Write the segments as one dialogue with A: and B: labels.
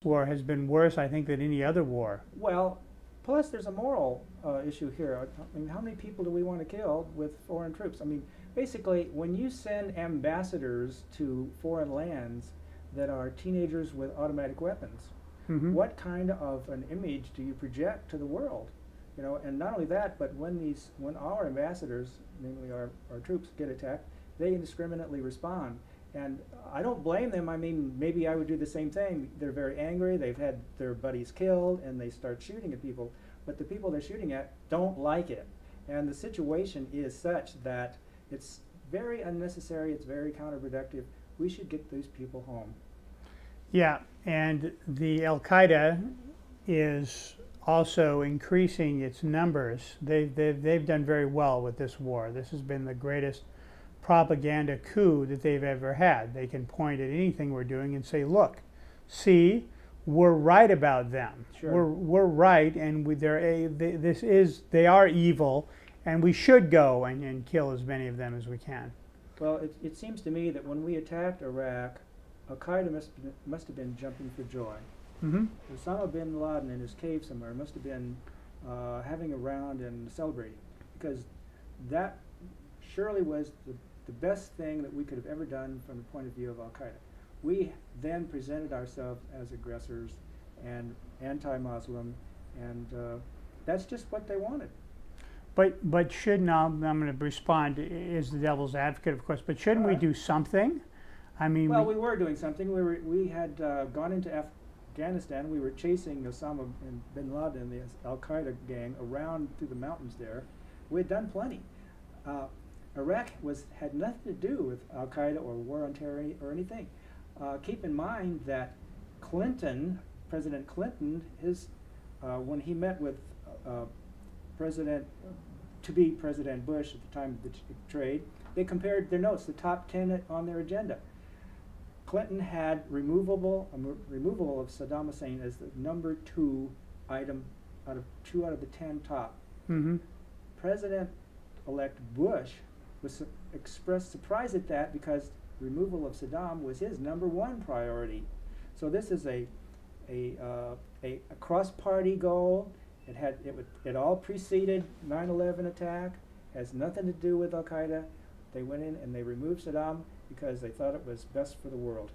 A: war has been worse, I think, than any other war.
B: Well, plus there's a moral issue here. I mean, how many people do we want to kill with foreign troops? I mean, basically, when you send ambassadors to foreign lands that are teenagers with automatic weapons, what kind of an image do you project to the world? You know, and not only that, but when our ambassadors, namely our troops, get attacked, they indiscriminately respond. And I don't blame them. I mean, maybe I would do the same thing. They're very angry. They've had their buddies killed, and they start shooting at people. But the people they're shooting at don't like it. And the situation is such that it's very unnecessary. It's very counterproductive. We should get these people home.
A: Yeah, and the Al-Qaeda is also increasing its numbers. They've done very well with this war. This has been the greatest propaganda coup that they've ever had. They can point at anything we're doing and say, look, see, we're right about them.
B: Sure.
A: We're right, and they are evil, and we should go and kill as many of them as we can.
B: Well, it seems to me that when we attacked Iraq, Al-Qaeda must have been jumping for joy. Osama bin Laden in his cave somewhere must have been having a round and celebrating, because that surely was the best thing that we could have ever done from the point of view of Al-Qaeda. We then presented ourselves as aggressors and anti-Muslim, and that's just what they wanted.
A: But shouldn't, I'm going to respond, is the devil's advocate, of course, but shouldn't we do something? I mean,
B: well, we were doing something. We had gone into Afghanistan. We were chasing Osama bin Laden and the Al-Qaeda gang around through the mountains there. We had done plenty. Iraq had nothing to do with Al-Qaeda or war on terror or anything. Keep in mind that President Clinton, when he met with to-be President Bush at the time of the trade, they compared their notes, the top 10 on their agenda. Clinton had removal of Saddam Hussein as the #2 item out of 2 out of the 10 top. President-elect Bush expressed surprise at that because removal of Saddam was his #1 priority. So this is a cross-party goal. It all preceded 9/11 attack. Has nothing to do with Al-Qaeda. They went in and they removed Saddam because they thought it was best for the world.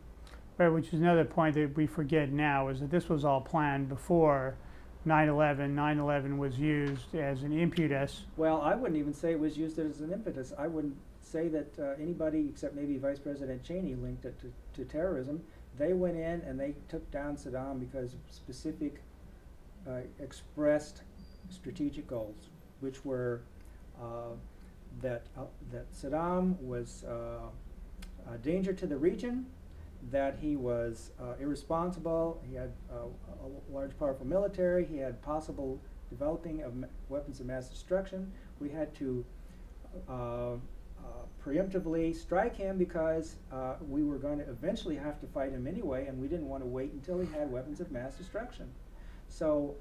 A: Right, which is another point that we forget now, is that this was all planned before 9/11. 9/11 was used as an impetus.
B: Well, I wouldn't even say it was used as an impetus. I wouldn't say that anybody except maybe Vice President Cheney linked it to terrorism. They went in and they took down Saddam because of specific expressed strategic goals, which were that Saddam was a danger to the region, that he was irresponsible, he had a large, powerful military, he had possible developing of weapons of mass destruction. We had to preemptively strike him because we were going to eventually have to fight him anyway, and we didn't want to wait until he had weapons of mass destruction. So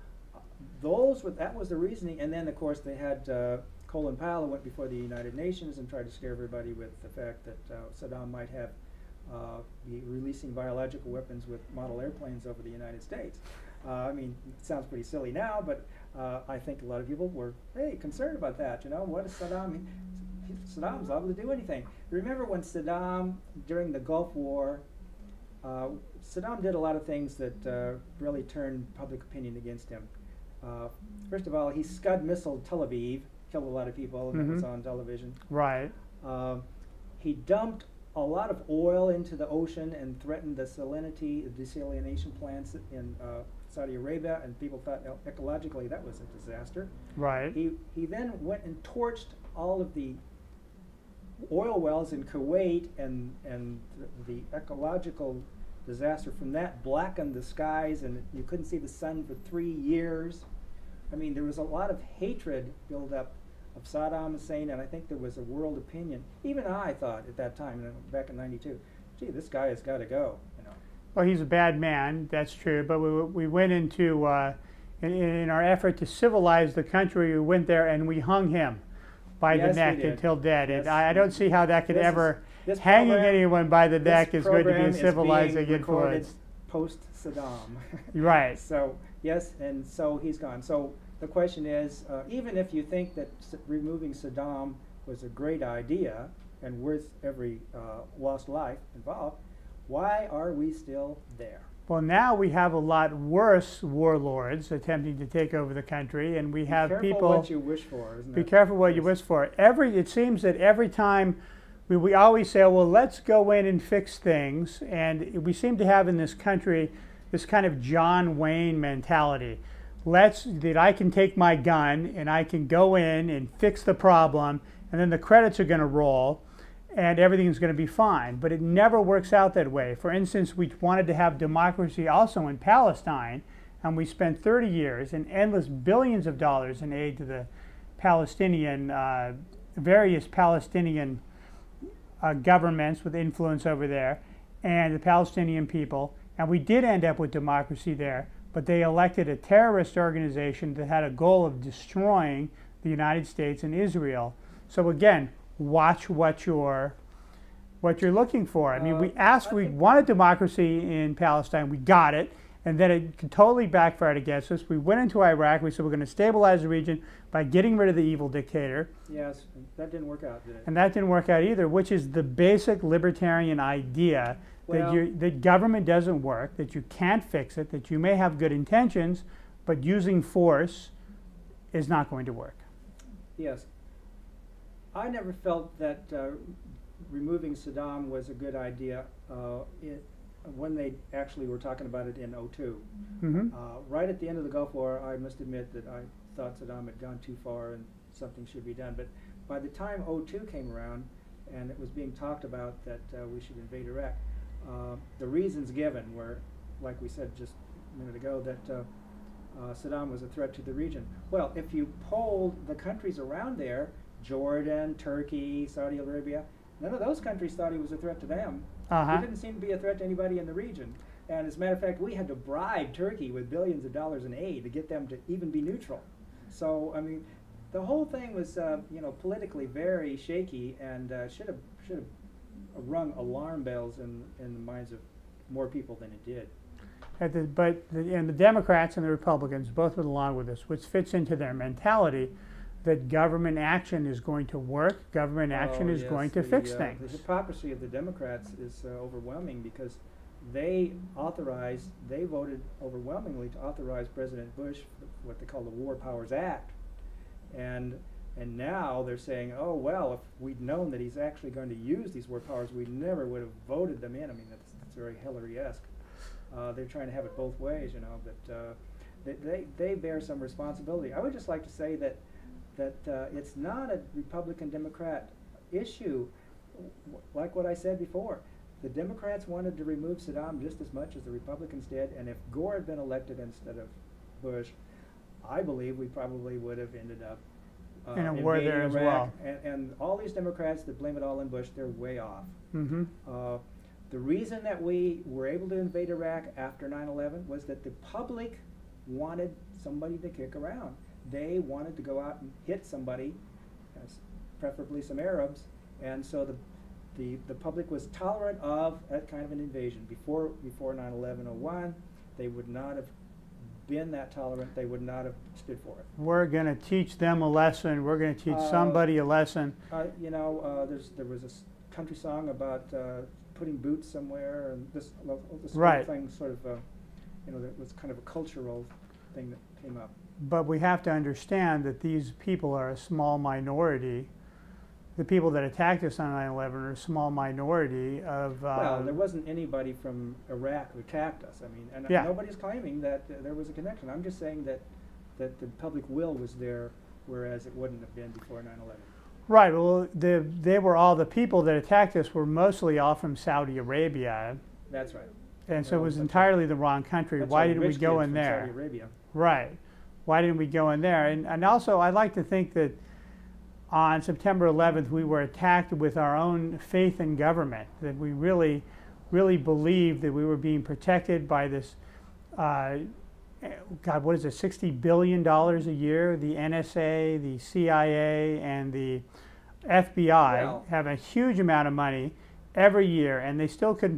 B: that was the reasoning. And then, of course, they had Colin Powell, who went before the United Nations and tried to scare everybody with the fact that Saddam might be releasing biological weapons with model airplanes over the United States. I mean, it sounds pretty silly now, but I think a lot of people were, concerned about that. You know, what is Saddam? Saddam's liable to do anything. Remember when Saddam, during the Gulf War, Saddam did a lot of things that really turned public opinion against him. First of all, he Scud missiled Tel Aviv, killed a lot of people, and it was on television.
A: Right.
B: He dumped a lot of oil into the ocean and threatened the desalination plants in Saudi Arabia, and people thought ecologically that was a disaster.
A: Right.
B: He then went and torched all of the oil wells in Kuwait, and the ecological disaster from that blackened the skies, and you couldn't see the sun for 3 years. I mean, there was a lot of hatred built up of Saddam Hussein, and I think there was a world opinion. Even I thought at that time, back in '92, gee, this guy has got to go. You know.
A: Well, he's a bad man, that's true, but we went into, in our effort to civilize the country, we went there and we hung him by the neck until dead. And I don't see how that could ever, hanging anyone by the neck is going to be a civilizing influence.
B: post-Saddam.
A: Right.
B: So, yes, and so he's gone. So the question is, even if you think that removing Saddam was a great idea and worth every lost life involved, why are we still there?
A: Well, now we have a lot worse warlords attempting to take over the country, and we have people.
B: Be careful what you wish for, isn't it?
A: Be careful what you wish for. It seems that every time we always say, well, let's go in and fix things, and we seem to have in this country this kind of John Wayne mentality. That I can take my gun and I can go in and fix the problem, and then the credits are going to roll, and everything's going to be fine. But it never works out that way. For instance, we wanted to have democracy also in Palestine, and we spent 30 years and endless billions of dollars in aid to the Palestinian, various Palestinian governments with influence over there, and the Palestinian people. And we did end up with democracy there, but they elected a terrorist organization that had a goal of destroying the United States and Israel. So again, watch what you're looking for. I mean, we wanted democracy in Palestine, we got it, and then it totally backfired against us. We went into Iraq, we said we're going to stabilize the region by getting rid of the evil dictator.
B: Yes, that didn't work out, did it?
A: And that didn't work out either, which is the basic libertarian idea that government doesn't work, that you can't fix it, that you may have good intentions, but using force is not going to work.
B: Yes. I never felt that removing Saddam was a good idea when they actually were talking about it in '02.
A: Mm-hmm.
B: Right at the end of the Gulf War, I must admit that I thought Saddam had gone too far and something should be done. But by the time '02 came around and it was being talked about that we should invade Iraq, the reasons given were, like we said just a minute ago, that Saddam was a threat to the region. Well, if you polled the countries around there, Jordan, Turkey, Saudi Arabia, none of those countries thought he was a threat to them. He didn't seem to be a threat to anybody in the region. And as a matter of fact, we had to bribe Turkey with billions of dollars in aid to get them to even be neutral. So, I mean, the whole thing was, politically very shaky and should have rung alarm bells in the minds of more people than it did.
A: And the Democrats and the Republicans both went along with this, which fits into their mentality that government action is going to work, government action is going to fix things.
B: The hypocrisy of the Democrats is overwhelming because they voted overwhelmingly to authorize President Bush what they call the War Powers Act. And now they're saying, oh, well, if we'd known that he's actually going to use these war powers, we never would have voted them in. I mean, that's very Hillary-esque. They're trying to have it both ways, but they bear some responsibility. I would just like to say that it's not a Republican-Democrat issue, like what I said before. The Democrats wanted to remove Saddam just as much as the Republicans did, and if Gore had been elected instead of Bush, I believe we probably would have ended up
A: in a war there as well.
B: And all these Democrats that blame it all on Bush, they're way off.
A: Mm-hmm.
B: The reason that we were able to invade Iraq after 9/11 was that the public wanted somebody to kick around. They wanted to go out and hit somebody, preferably some Arabs, and so the public was tolerant of that kind of an invasion. Before 9/11/01, they would not have been that tolerant. They would not have stood for it.
A: We're going to teach them a lesson. We're going to teach somebody a lesson.
B: There was a country song about putting boots somewhere, and this
A: right.
B: thing sort of, that was kind of a cultural thing that came up.
A: But we have to understand that these people are a small minority. The people that attacked us on 9/11 are a small minority of...
B: well, there wasn't anybody from Iraq who attacked us. I mean, and nobody's claiming that there was a connection. I'm just saying that the public will was there, whereas it wouldn't have been before 9/11.
A: Right. Well, they were all the people that attacked us were mostly all from Saudi Arabia.
B: That's right.
A: And so it was entirely the wrong country. Why didn't we go in there?
B: Saudi Arabia.
A: Right. Why didn't we go in there? And also, I'd like to think that on September 11th, we were attacked with our own faith in government, that we really, really believed that we were being protected by this, God, what is it, $60 billion a year? The NSA, the CIA, and the FBI have a huge amount of money every year, and they still couldn't